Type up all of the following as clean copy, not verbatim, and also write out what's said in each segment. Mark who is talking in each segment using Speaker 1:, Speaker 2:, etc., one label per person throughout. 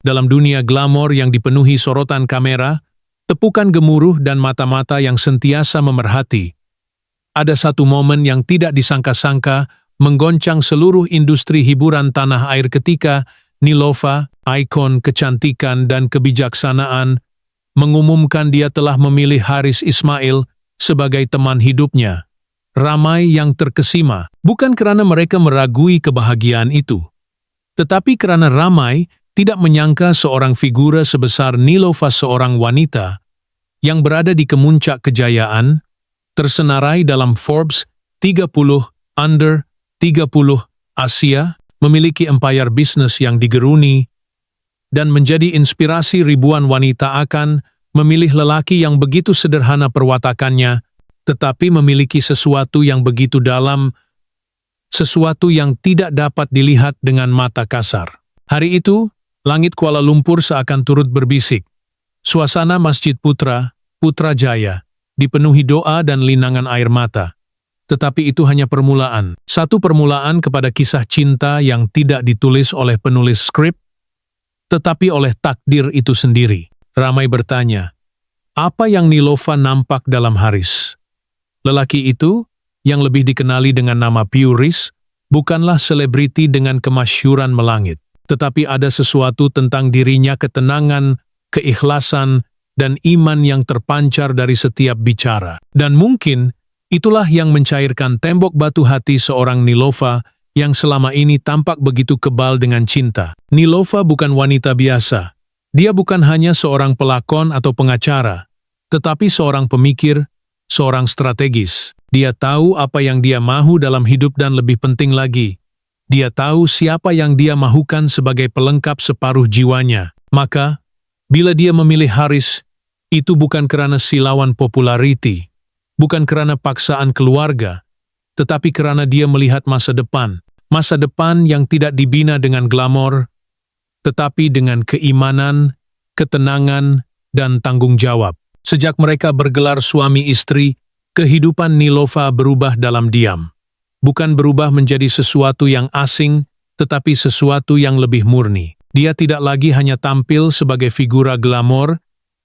Speaker 1: Dalam dunia glamor yang dipenuhi sorotan kamera, tepukan gemuruh dan mata-mata yang sentiasa memerhati, ada satu momen yang tidak disangka-sangka menggoncang seluruh industri hiburan tanah air ketika Nilova, ikon kecantikan dan kebijaksanaan, mengumumkan dia telah memilih Haris Ismail sebagai teman hidupnya. Ramai yang terkesima, bukan karena mereka meragui kebahagiaan itu, tetapi karena ramai tidak menyangka seorang figura sebesar Nilova, seorang wanita yang berada di kemuncak kejayaan, tersenarai dalam Forbes 30 Under 30 Asia, memiliki empayar bisnis yang digeruni, dan menjadi inspirasi ribuan wanita akan memilih lelaki yang begitu sederhana perwatakannya, tetapi memiliki sesuatu yang begitu dalam, sesuatu yang tidak dapat dilihat dengan mata kasar. Hari itu, langit Kuala Lumpur seakan turut berbisik. Suasana Masjid Putrajaya, dipenuhi doa dan linangan air mata. Tetapi itu hanya permulaan. Satu permulaan kepada kisah cinta yang tidak ditulis oleh penulis skrip, tetapi oleh takdir itu sendiri. Ramai bertanya, apa yang Nilova nampak dalam Haris? Lelaki itu, yang lebih dikenali dengan nama Puris, bukanlah selebriti dengan kemasyhuran melangit. Tetapi ada sesuatu tentang dirinya, ketenangan, keikhlasan, dan iman yang terpancar dari setiap bicara. Dan mungkin itulah yang mencairkan tembok batu hati seorang Nilova yang selama ini tampak begitu kebal dengan cinta. Nilova bukan wanita biasa. Dia bukan hanya seorang pelakon atau pengacara, tetapi seorang pemikir, seorang strategis. Dia tahu apa yang dia mahu dalam hidup dan lebih penting lagi, dia tahu siapa yang dia mahukan sebagai pelengkap separuh jiwanya. Maka, bila dia memilih Haris, itu bukan karena silauan populariti, bukan karena paksaan keluarga, tetapi karena dia melihat masa depan yang tidak dibina dengan glamor, tetapi dengan keimanan, ketenangan, dan tanggung jawab. Sejak mereka bergelar suami istri, kehidupan Nilova berubah dalam diam. Bukan berubah menjadi sesuatu yang asing, tetapi sesuatu yang lebih murni. Dia tidak lagi hanya tampil sebagai figura glamor,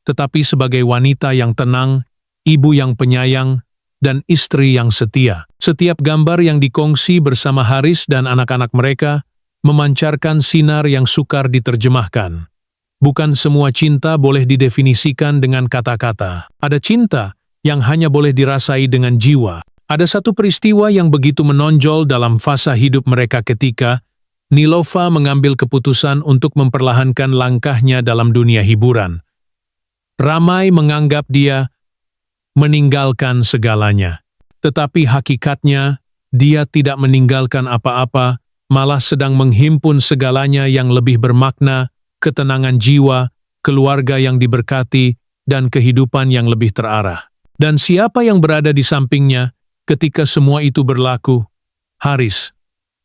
Speaker 1: tetapi sebagai wanita yang tenang, ibu yang penyayang, dan istri yang setia. Setiap gambar yang dikongsi bersama Haris dan anak-anak mereka memancarkan sinar yang sukar diterjemahkan. Bukan semua cinta boleh didefinisikan dengan kata-kata. Ada cinta yang hanya boleh dirasai dengan jiwa. Ada satu peristiwa yang begitu menonjol dalam fasa hidup mereka ketika Nilova mengambil keputusan untuk memperlahankan langkahnya dalam dunia hiburan. Ramai menganggap dia meninggalkan segalanya. Tetapi hakikatnya, dia tidak meninggalkan apa-apa, malah sedang menghimpun segalanya yang lebih bermakna, ketenangan jiwa, keluarga yang diberkati, dan kehidupan yang lebih terarah. Dan siapa yang berada di sampingnya ketika semua itu berlaku? Haris.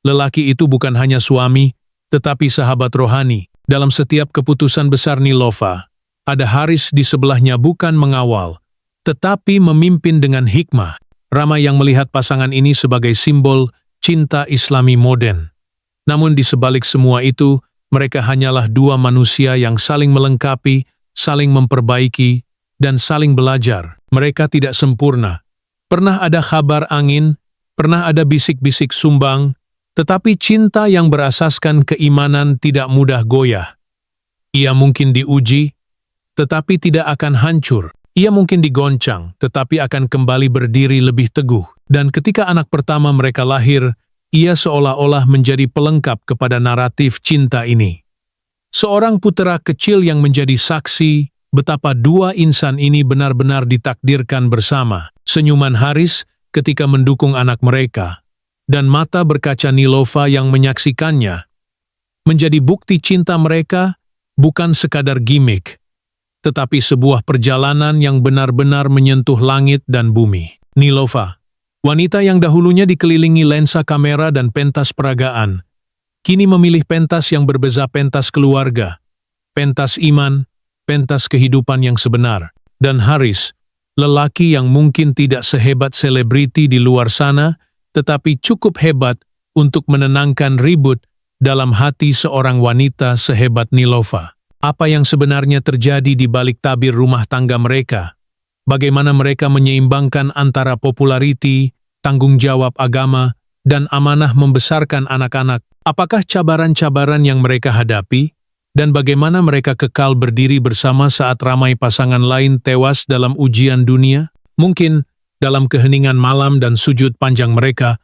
Speaker 1: Lelaki itu bukan hanya suami, tetapi sahabat rohani. Dalam setiap keputusan besar Nilova, ada Haris di sebelahnya, bukan mengawal, tetapi memimpin dengan hikmah. Ramai yang melihat pasangan ini sebagai simbol cinta Islami modern. Namun di sebalik semua itu, mereka hanyalah dua manusia yang saling melengkapi, saling memperbaiki, dan saling belajar. Mereka tidak sempurna. Pernah ada kabar angin, pernah ada bisik-bisik sumbang, tetapi cinta yang berasaskan keimanan tidak mudah goyah. Ia mungkin diuji, tetapi tidak akan hancur. Ia mungkin digoncang, tetapi akan kembali berdiri lebih teguh. Dan ketika anak pertama mereka lahir, ia seolah-olah menjadi pelengkap kepada naratif cinta ini. Seorang putera kecil yang menjadi saksi betapa dua insan ini benar-benar ditakdirkan bersama. Senyuman Haris ketika mendukung anak mereka, dan mata berkaca Nilova yang menyaksikannya, menjadi bukti cinta mereka bukan sekadar gimmick, tetapi sebuah perjalanan yang benar-benar menyentuh langit dan bumi. Nilova, wanita yang dahulunya dikelilingi lensa kamera dan pentas peragaan, kini memilih pentas yang berbeza, pentas keluarga, pentas iman, pentas kehidupan yang sebenar. Dan Haris, lelaki yang mungkin tidak sehebat selebriti di luar sana, tetapi cukup hebat untuk menenangkan ribut dalam hati seorang wanita sehebat Nilova. Apa yang sebenarnya terjadi di balik tabir rumah tangga mereka? Bagaimana mereka menyeimbangkan antara populariti, tanggung jawab agama, dan amanah membesarkan anak-anak? Apakah cabaran-cabaran yang mereka hadapi? Dan bagaimana mereka kekal berdiri bersama saat ramai pasangan lain tewas dalam ujian dunia? Mungkin, dalam keheningan malam dan sujud panjang mereka,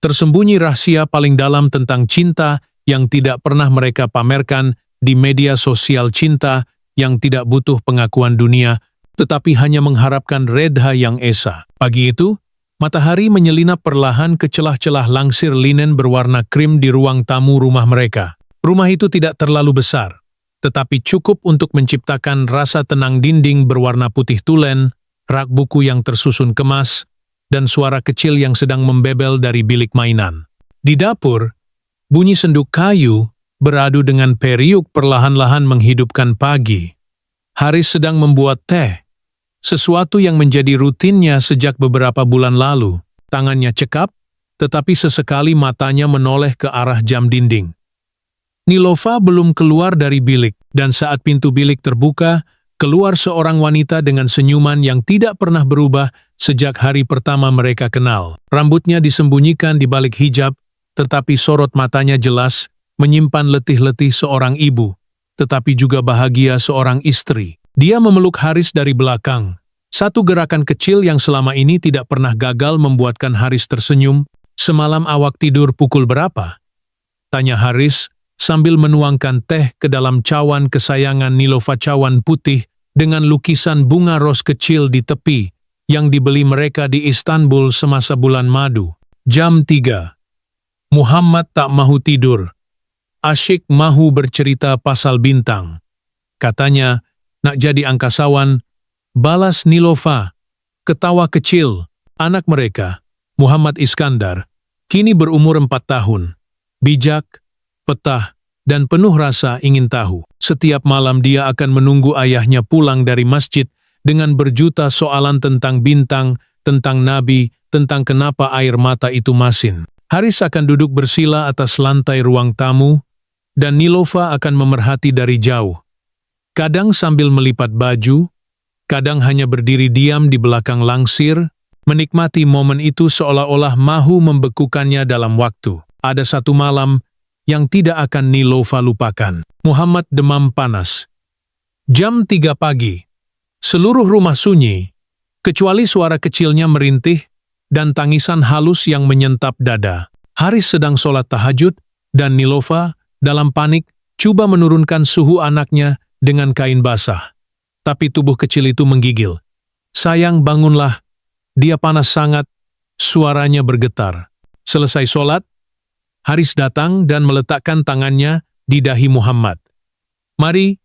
Speaker 1: tersembunyi rahasia paling dalam tentang cinta yang tidak pernah mereka pamerkan di media sosial, cinta yang tidak butuh pengakuan dunia, tetapi hanya mengharapkan redha yang esa. Pagi itu, matahari menyelinap perlahan ke celah-celah langsir linen berwarna krim di ruang tamu rumah mereka. Rumah itu tidak terlalu besar, tetapi cukup untuk menciptakan rasa tenang. Dinding berwarna putih tulen, rak buku yang tersusun kemas, dan suara kecil yang sedang membebel dari bilik mainan. Di dapur, bunyi senduk kayu beradu dengan periuk perlahan-lahan menghidupkan pagi. Haris sedang membuat teh, sesuatu yang menjadi rutinnya sejak beberapa bulan lalu. Tangannya cekap, tetapi sesekali matanya menoleh ke arah jam dinding. Nilova belum keluar dari bilik, dan saat pintu bilik terbuka, keluar seorang wanita dengan senyuman yang tidak pernah berubah sejak hari pertama mereka kenal. Rambutnya disembunyikan di balik hijab, tetapi sorot matanya jelas, menyimpan letih-letih seorang ibu, tetapi juga bahagia seorang istri. Dia memeluk Haris dari belakang. Satu gerakan kecil yang selama ini tidak pernah gagal membuatkan Haris tersenyum. "Semalam awak tidur pukul berapa?" tanya Haris, sambil menuangkan teh ke dalam cawan kesayangan Nilova, cawan putih dengan lukisan bunga ros kecil di tepi, yang dibeli mereka di Istanbul semasa bulan madu. Jam 3. Muhammad tak mahu tidur. Asyik mahu bercerita pasal bintang. Katanya, nak jadi angkasawan, balas Nilova. Ketawa kecil. Anak mereka, Muhammad Iskandar, kini berumur 4 tahun. Bijak, petah, dan penuh rasa ingin tahu. Setiap malam dia akan menunggu ayahnya pulang dari masjid dengan berjuta soalan tentang bintang, tentang nabi, tentang kenapa air mata itu masin. Haris akan duduk bersila atas lantai ruang tamu, dan Nilova akan memerhati dari jauh. Kadang sambil melipat baju, kadang hanya berdiri diam di belakang langsir, menikmati momen itu seolah-olah mahu membekukannya dalam waktu. Ada satu malam yang tidak akan Nilova lupakan. Muhammad demam panas. Jam 3 pagi. Seluruh rumah sunyi, kecuali suara kecilnya merintih dan tangisan halus yang menyentap dada. Haris sedang sholat tahajud, dan Nilova, dalam panik, coba menurunkan suhu anaknya dengan kain basah. Tapi tubuh kecil itu menggigil. "Sayang, bangunlah. Dia panas sangat." Suaranya bergetar. Selesai sholat, Haris datang dan meletakkan tangannya di dahi Muhammad. "Mari,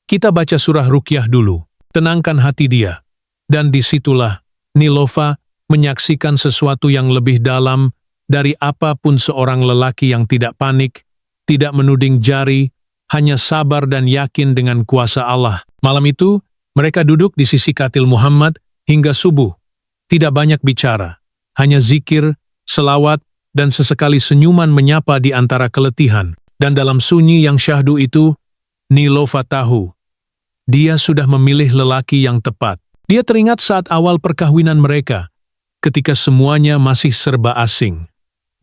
Speaker 1: kita baca surah Ruqyah dulu. Tenangkan hati dia." Dan disitulah Nilova menyaksikan sesuatu yang lebih dalam dari apapun seorang lelaki yang tidak panik, tidak menuding jari, hanya sabar dan yakin dengan kuasa Allah. Malam itu, mereka duduk di sisi katil Muhammad hingga subuh. Tidak banyak bicara, hanya zikir, selawat, dan sesekali senyuman menyapa di antara keletihan. Dan dalam sunyi yang syahdu itu, Nilova tahu, dia sudah memilih lelaki yang tepat. Dia teringat saat awal perkawinan mereka, ketika semuanya masih serba asing.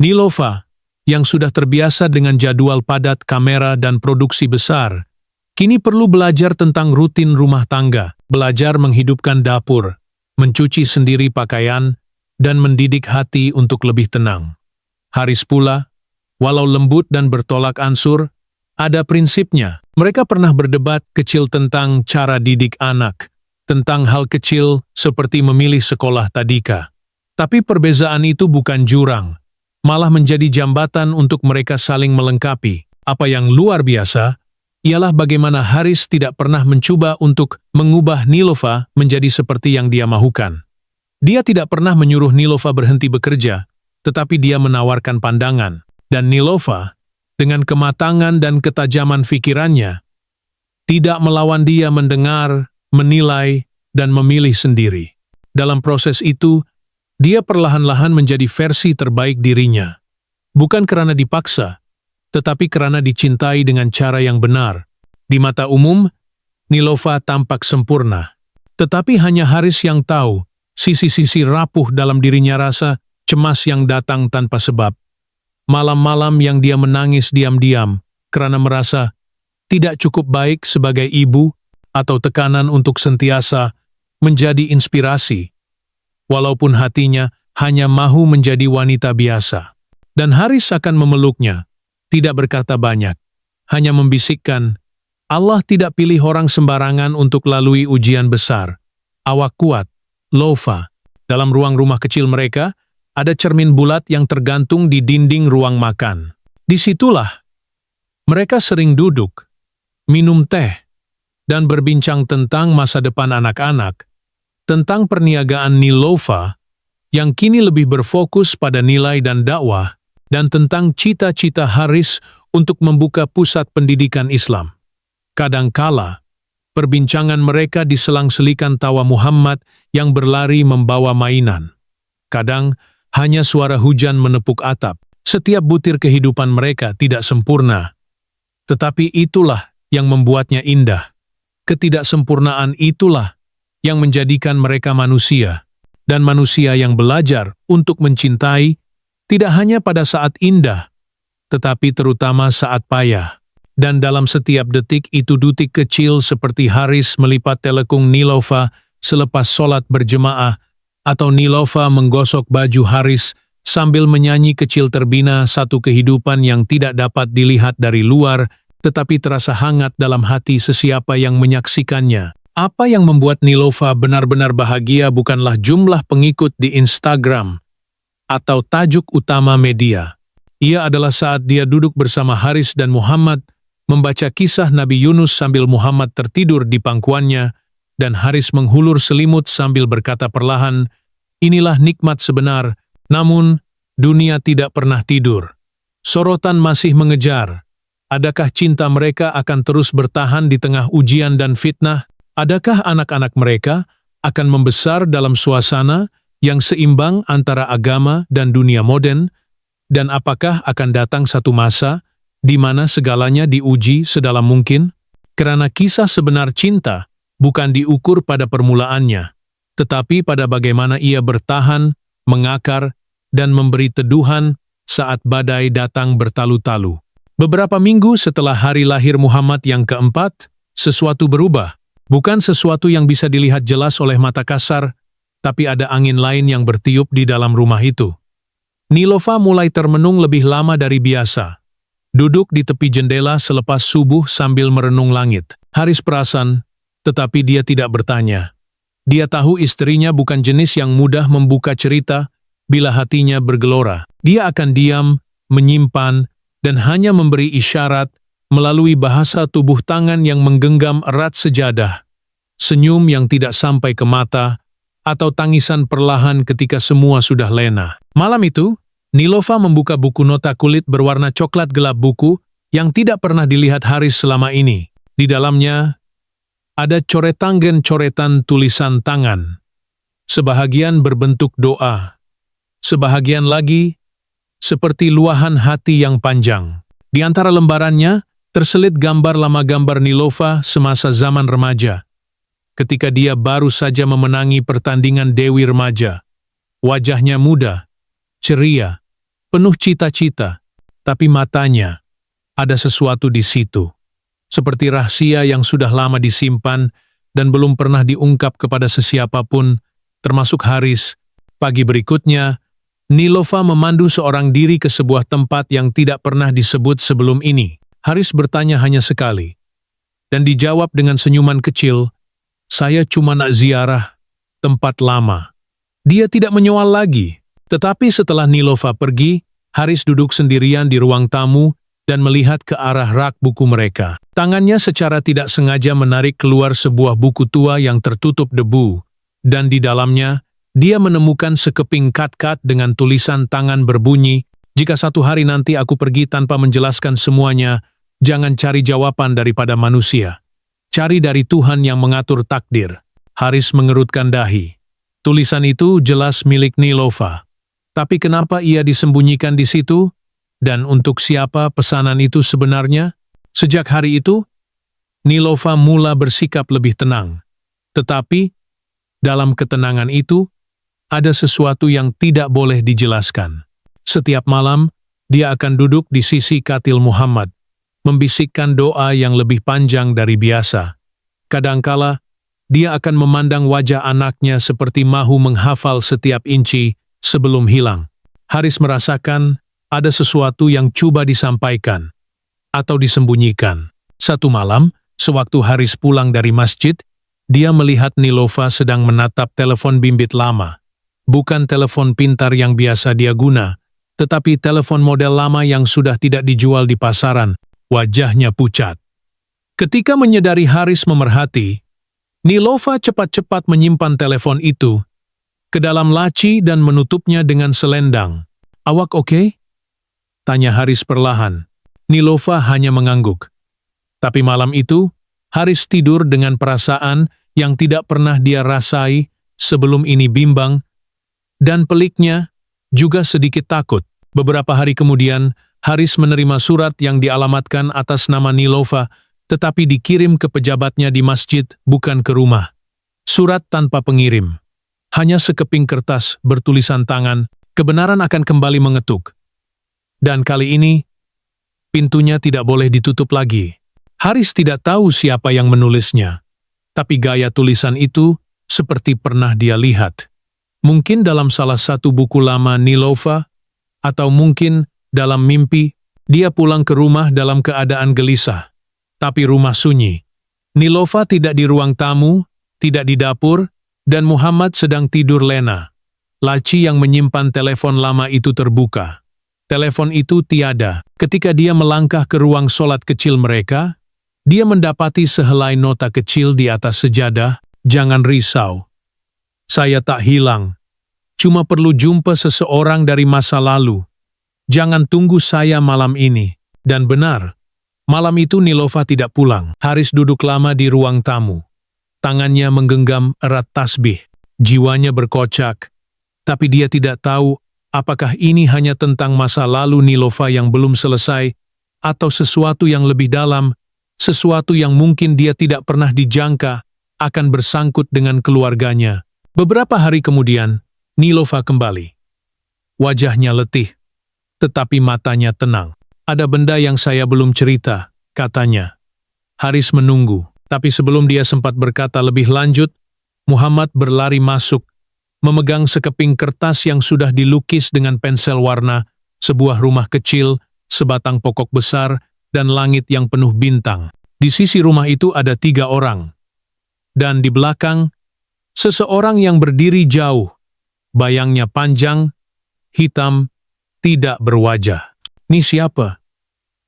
Speaker 1: Nilova, yang sudah terbiasa dengan jadwal padat kamera dan produksi besar, kini perlu belajar tentang rutin rumah tangga, belajar menghidupkan dapur, mencuci sendiri pakaian, dan mendidik hati untuk lebih tenang. Haris pula, walau lembut dan bertolak ansur, ada prinsipnya. Mereka pernah berdebat kecil tentang cara didik anak, tentang hal kecil seperti memilih sekolah tadika. Tapi perbezaan itu bukan jurang, malah menjadi jambatan untuk mereka saling melengkapi. Apa yang luar biasa ialah bagaimana Haris tidak pernah mencoba untuk mengubah Nilova menjadi seperti yang dia mahukan. Dia tidak pernah menyuruh Nilova berhenti bekerja, tetapi dia menawarkan pandangan. Dan Nilova, dengan kematangan dan ketajaman pikirannya, tidak melawan dia mendengar, menilai, dan memilih sendiri. Dalam proses itu, dia perlahan-lahan menjadi versi terbaik dirinya. Bukan karena dipaksa, tetapi karena dicintai dengan cara yang benar. Di mata umum, Nilova tampak sempurna. Tetapi hanya Haris yang tahu, sisi-sisi rapuh dalam dirinya, rasa cemas yang datang tanpa sebab. Malam-malam yang dia menangis diam-diam karena merasa tidak cukup baik sebagai ibu atau tekanan untuk sentiasa menjadi inspirasi. Walaupun hatinya hanya mahu menjadi wanita biasa. Dan Haris akan memeluknya, tidak berkata banyak, hanya membisikkan, Allah tidak pilih orang sembarangan untuk lalui ujian besar. Awak kuat, Lova. Dalam ruang rumah kecil mereka, ada cermin bulat yang tergantung di dinding ruang makan. Disitulah mereka sering duduk, minum teh, dan berbincang tentang masa depan anak-anak, tentang perniagaan Nilova yang kini lebih berfokus pada nilai dan dakwah, dan tentang cita-cita Haris untuk membuka pusat pendidikan Islam. Kadangkala, perbincangan mereka diselang-selikan tawa Muhammad yang berlari membawa mainan. Kadang, hanya suara hujan menepuk atap. Setiap butir kehidupan mereka tidak sempurna. Tetapi itulah yang membuatnya indah. Ketidaksempurnaan itulah yang menjadikan mereka manusia. Dan manusia yang belajar untuk mencintai tidak hanya pada saat indah, tetapi terutama saat payah. Dan dalam setiap detik itu detik kecil seperti Haris melipat telekung Nilova selepas sholat berjemaah, atau Nilova menggosok baju Haris sambil menyanyi kecil terbina satu kehidupan yang tidak dapat dilihat dari luar, tetapi terasa hangat dalam hati sesiapa yang menyaksikannya. Apa yang membuat Nilova benar-benar bahagia bukanlah jumlah pengikut di Instagram atau tajuk utama media. Ia adalah saat dia duduk bersama Haris dan Muhammad, membaca kisah Nabi Yunus sambil Muhammad tertidur di pangkuannya, dan Haris menghulur selimut sambil berkata perlahan, inilah nikmat sebenar, namun dunia tidak pernah tidur. Sorotan masih mengejar. Adakah cinta mereka akan terus bertahan di tengah ujian dan fitnah? Adakah anak-anak mereka akan membesar dalam suasana yang seimbang antara agama dan dunia modern? Dan apakah akan datang satu masa di mana segalanya diuji sedalam mungkin? Karena kisah sebenar cinta bukan diukur pada permulaannya, tetapi pada bagaimana ia bertahan, mengakar, dan memberi teduhan saat badai datang bertalu-talu. Beberapa minggu setelah hari lahir Muhammad yang keempat, sesuatu berubah. Bukan sesuatu yang bisa dilihat jelas oleh mata kasar, tapi ada angin lain yang bertiup di dalam rumah itu. Nilova mulai termenung lebih lama dari biasa. Duduk di tepi jendela selepas subuh sambil merenung langit. Haris perasan, tetapi dia tidak bertanya. Dia tahu istrinya bukan jenis yang mudah membuka cerita bila hatinya bergelora. Dia akan diam, menyimpan, dan hanya memberi isyarat melalui bahasa tubuh tangan yang menggenggam erat sejadah, senyum yang tidak sampai ke mata, atau tangisan perlahan ketika semua sudah lena. Malam itu, Nilova membuka buku nota kulit berwarna coklat gelap, buku yang tidak pernah dilihat Haris selama ini. Di dalamnya, ada coretan tulisan tangan. Sebahagian berbentuk doa. Sebahagian lagi, seperti luahan hati yang panjang. Di antara lembarannya, terselit gambar lama, gambar Nilova semasa zaman remaja. Ketika dia baru saja memenangi pertandingan Dewi Remaja. Wajahnya muda, ceria, penuh cita-cita, tapi matanya ada sesuatu di situ. Seperti rahasia yang sudah lama disimpan dan belum pernah diungkap kepada sesiapapun, termasuk Haris. Pagi berikutnya, Nilova memandu seorang diri ke sebuah tempat yang tidak pernah disebut sebelum ini. Haris bertanya hanya sekali, dan dijawab dengan senyuman kecil, saya cuma nak ziarah tempat lama. Dia tidak menyoal lagi, tetapi setelah Nilova pergi, Haris duduk sendirian di ruang tamu dan melihat ke arah rak buku mereka. Tangannya secara tidak sengaja menarik keluar sebuah buku tua yang tertutup debu, dan di dalamnya, dia menemukan sekeping kat-kat dengan tulisan tangan berbunyi, jika satu hari nanti aku pergi tanpa menjelaskan semuanya, jangan cari jawaban daripada manusia. Cari dari Tuhan yang mengatur takdir. Haris mengerutkan dahi. Tulisan itu jelas milik Nilova. Tapi kenapa ia disembunyikan di situ? Dan untuk siapa pesanan itu sebenarnya? Sejak hari itu, Nilova mula bersikap lebih tenang. Tetapi, dalam ketenangan itu, ada sesuatu yang tidak boleh dijelaskan. Setiap malam, dia akan duduk di sisi katil Muhammad, membisikkan doa yang lebih panjang dari biasa. Kadangkala, dia akan memandang wajah anaknya seperti mahu menghafal setiap inci sebelum hilang. Haris merasakan ada sesuatu yang coba disampaikan atau disembunyikan. Satu malam, sewaktu Haris pulang dari masjid, dia melihat Nilova sedang menatap telepon bimbit lama. Bukan telepon pintar yang biasa dia guna, tetapi telepon model lama yang sudah tidak dijual di pasaran. Wajahnya pucat. Ketika menyadari Haris memerhati, Nilova cepat-cepat menyimpan telepon itu ke dalam laci dan menutupnya dengan selendang. "Awak oke?" tanya Haris perlahan. Nilova hanya mengangguk. Tapi malam itu, Haris tidur dengan perasaan yang tidak pernah dia rasai sebelum ini, bimbang, dan peliknya juga sedikit takut. Beberapa hari kemudian, Haris menerima surat yang dialamatkan atas nama Nilova, tetapi dikirim ke pejabatnya di masjid, bukan ke rumah. Surat tanpa pengirim. Hanya sekeping kertas bertulisan tangan, kebenaran akan kembali mengetuk. Dan kali ini, pintunya tidak boleh ditutup lagi. Haris tidak tahu siapa yang menulisnya, tapi gaya tulisan itu seperti pernah dia lihat. Mungkin dalam salah satu buku lama Nilova, atau mungkin dalam mimpi, dia pulang ke rumah dalam keadaan gelisah. Tapi rumah sunyi. Nilova tidak di ruang tamu, tidak di dapur, dan Muhammad sedang tidur lena. Laci yang menyimpan telepon lama itu terbuka. Telepon itu tiada. Ketika dia melangkah ke ruang sholat kecil mereka, dia mendapati sehelai nota kecil di atas sejadah. "Jangan risau. Saya tak hilang. Cuma perlu jumpa seseorang dari masa lalu. Jangan tunggu saya malam ini." Dan benar, malam itu Nilova tidak pulang. Haris duduk lama di ruang tamu. Tangannya menggenggam erat tasbih. Jiwanya berkocak. Tapi dia tidak tahu apakah ini hanya tentang masa lalu Nilova yang belum selesai, atau sesuatu yang lebih dalam, sesuatu yang mungkin dia tidak pernah dijangka akan bersangkut dengan keluarganya. Beberapa hari kemudian, Nilova kembali. Wajahnya letih, tetapi matanya tenang. "Ada benda yang saya belum cerita," katanya. Haris menunggu, tapi sebelum dia sempat berkata lebih lanjut, Muhammad berlari masuk, memegang sekeping kertas yang sudah dilukis dengan pensel warna, sebuah rumah kecil, sebatang pokok besar, dan langit yang penuh bintang. Di sisi rumah itu ada 3 orang. Dan di belakang, seseorang yang berdiri jauh. Bayangnya panjang, hitam, tidak berwajah. "Ini siapa?"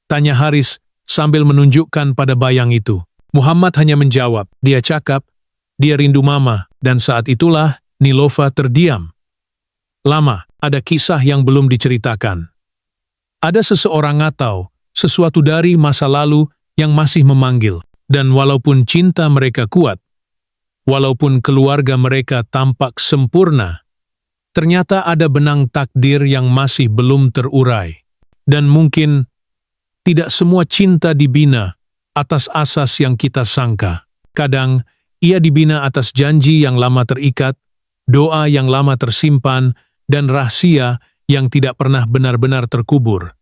Speaker 1: tanya Haris sambil menunjukkan pada bayang itu. Muhammad hanya menjawab, "Dia cakap, dia rindu mama," dan saat itulah Nilova terdiam. Lama, ada kisah yang belum diceritakan. Ada seseorang atau sesuatu dari masa lalu yang masih memanggil, dan walaupun cinta mereka kuat, walaupun keluarga mereka tampak sempurna, ternyata ada benang takdir yang masih belum terurai. Dan mungkin tidak semua cinta dibina atas asas yang kita sangka. Kadang, ia dibina atas janji yang lama terikat, doa yang lama tersimpan, dan rahasia yang tidak pernah benar-benar terkubur.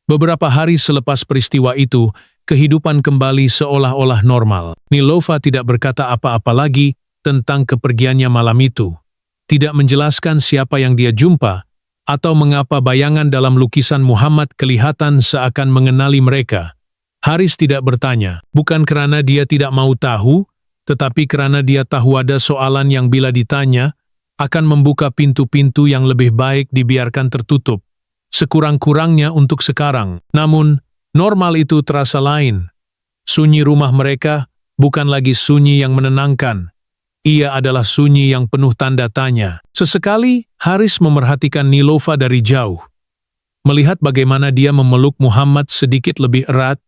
Speaker 1: Beberapa hari selepas peristiwa itu, kehidupan kembali seolah-olah normal. Nilova tidak berkata apa-apa lagi tentang kepergiannya malam itu. Tidak menjelaskan siapa yang dia jumpa, atau mengapa bayangan dalam lukisan Muhammad kelihatan seakan mengenali mereka. Haris tidak bertanya, bukan karena dia tidak mau tahu, tetapi karena dia tahu ada soalan yang bila ditanya, akan membuka pintu-pintu yang lebih baik dibiarkan tertutup. Sekurang-kurangnya untuk sekarang. Namun, normal itu terasa lain. Sunyi rumah mereka bukan lagi sunyi yang menenangkan. Ia adalah sunyi yang penuh tanda tanya. Sesekali, Haris memerhatikan Nilova dari jauh. Melihat bagaimana dia memeluk Muhammad sedikit lebih erat,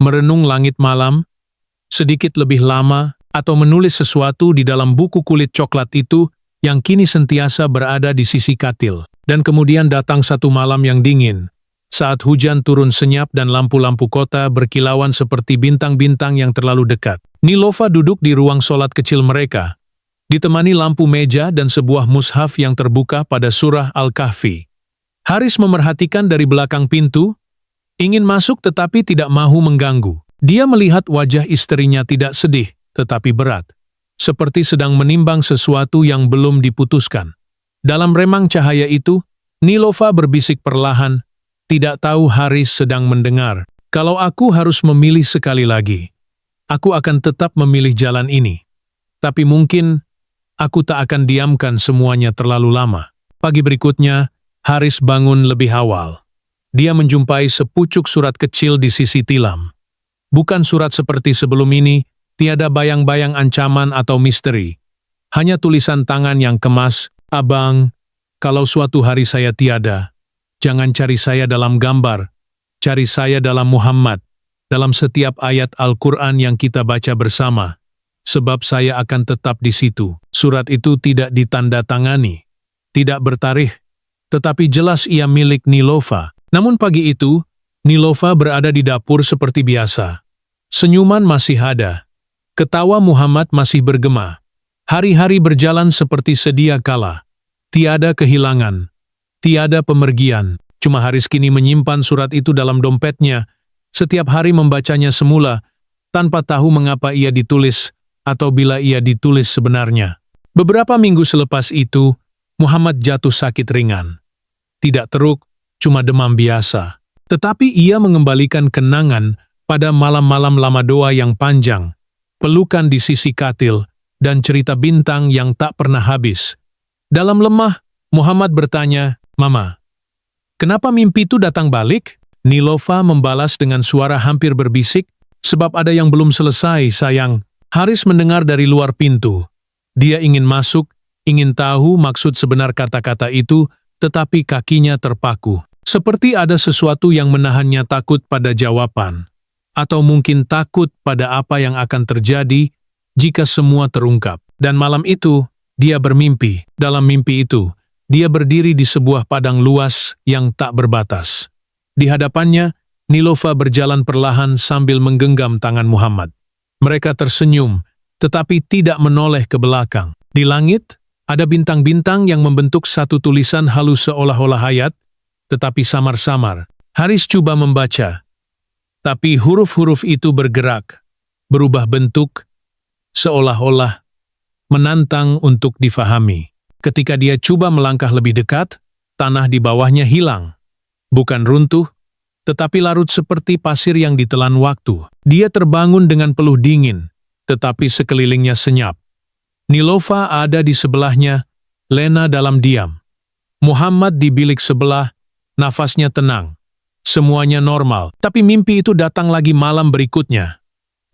Speaker 1: merenung langit malam, sedikit lebih lama, atau menulis sesuatu di dalam buku kulit coklat itu yang kini sentiasa berada di sisi katil. Dan kemudian datang satu malam yang dingin. Saat hujan turun senyap dan lampu-lampu kota berkilauan seperti bintang-bintang yang terlalu dekat. Nilova duduk di ruang sholat kecil mereka, ditemani lampu meja dan sebuah mushaf yang terbuka pada surah Al-Kahfi. Haris memerhatikan dari belakang pintu, ingin masuk tetapi tidak mahu mengganggu. Dia melihat wajah istrinya tidak sedih, tetapi berat, seperti sedang menimbang sesuatu yang belum diputuskan. Dalam remang cahaya itu, Nilova berbisik perlahan, tidak tahu Haris sedang mendengar. Kalau aku harus memilih sekali lagi, aku akan tetap memilih jalan ini. Tapi mungkin, aku tak akan diamkan semuanya terlalu lama. Pagi berikutnya, Haris bangun lebih awal. Dia menjumpai sepucuk surat kecil di sisi tilam. Bukan surat seperti sebelum ini, tiada bayang-bayang ancaman atau misteri. Hanya tulisan tangan yang kemas, "Abang, kalau suatu hari saya tiada, jangan cari saya dalam gambar, cari saya dalam Muhammad, dalam setiap ayat Al-Quran yang kita baca bersama, sebab saya akan tetap di situ." Surat itu tidak ditandatangani, tidak bertarikh, tetapi jelas ia milik Nilova. Namun pagi itu, Nilova berada di dapur seperti biasa. Senyuman masih ada, ketawa Muhammad masih bergema. Hari-hari berjalan seperti sedia kala. Tiada kehilangan, tiada pemergian. Cuma Haris kini menyimpan surat itu dalam dompetnya, setiap hari membacanya semula, tanpa tahu mengapa ia ditulis, atau bila ia ditulis sebenarnya. Beberapa minggu selepas itu, Muhammad jatuh sakit ringan. Tidak teruk, cuma demam biasa. Tetapi ia mengembalikan kenangan pada malam-malam lama doa yang panjang, pelukan di sisi katil, dan cerita bintang yang tak pernah habis. Dalam lemah, Muhammad bertanya, "Mama, kenapa mimpi itu datang balik?" Nilova membalas dengan suara hampir berbisik, "Sebab ada yang belum selesai, sayang." Haris mendengar dari luar pintu. Dia ingin masuk, ingin tahu maksud sebenar kata-kata itu, tetapi kakinya terpaku. Seperti ada sesuatu yang menahannya takut pada jawaban. Atau mungkin takut pada apa yang akan terjadi jika semua terungkap. Dan malam itu, dia bermimpi. Dalam mimpi itu, dia berdiri di sebuah padang luas yang tak berbatas. Di hadapannya, Nilova berjalan perlahan sambil menggenggam tangan Muhammad. Mereka tersenyum, tetapi tidak menoleh ke belakang. Di langit, ada bintang-bintang yang membentuk satu tulisan halus seolah-olah hayat, tetapi samar-samar. Haris coba membaca, tapi huruf-huruf itu bergerak, berubah bentuk, seolah-olah menantang untuk difahami. Ketika dia coba melangkah lebih dekat, tanah di bawahnya hilang. Bukan runtuh, tetapi larut seperti pasir yang ditelan waktu. Dia terbangun dengan peluh dingin, tetapi sekelilingnya senyap. Nilova ada di sebelahnya, lena dalam diam. Muhammad di bilik sebelah, nafasnya tenang. Semuanya normal, tapi mimpi itu datang lagi malam berikutnya.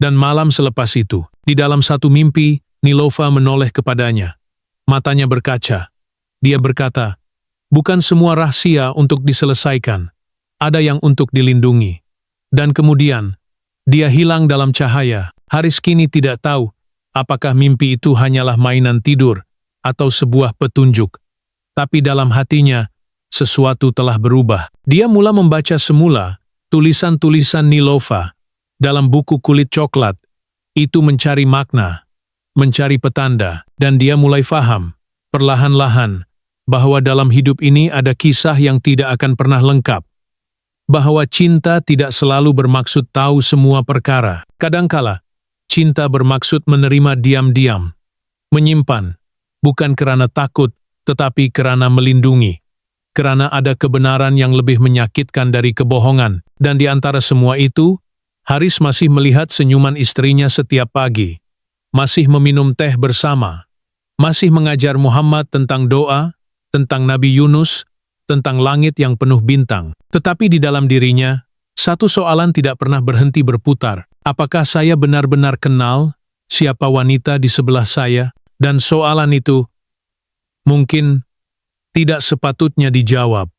Speaker 1: Dan malam selepas itu, di dalam satu mimpi, Nilova menoleh kepadanya. Matanya berkaca. Dia berkata, "Bukan semua rahasia untuk diselesaikan. Ada yang untuk dilindungi." Dan kemudian, dia hilang dalam cahaya. Haris kini tidak tahu apakah mimpi itu hanyalah mainan tidur atau sebuah petunjuk. Tapi dalam hatinya, sesuatu telah berubah. Dia mula membaca semula tulisan-tulisan Nilova dalam buku kulit coklat. Itu mencari makna, mencari petanda, dan dia mulai faham, perlahan-lahan, bahwa dalam hidup ini ada kisah yang tidak akan pernah lengkap. Bahwa cinta tidak selalu bermaksud tahu semua perkara. Kadangkala, cinta bermaksud menerima diam-diam, menyimpan, bukan karena takut, tetapi karena melindungi. Karena ada kebenaran yang lebih menyakitkan dari kebohongan. Dan di antara semua itu, Haris masih melihat senyuman istrinya setiap pagi. Masih meminum teh bersama. Masih mengajar Muhammad tentang doa, tentang Nabi Yunus, tentang langit yang penuh bintang. Tetapi di dalam dirinya, satu soalan tidak pernah berhenti berputar. Apakah saya benar-benar kenal siapa wanita di sebelah saya? Dan soalan itu mungkin tidak sepatutnya dijawab.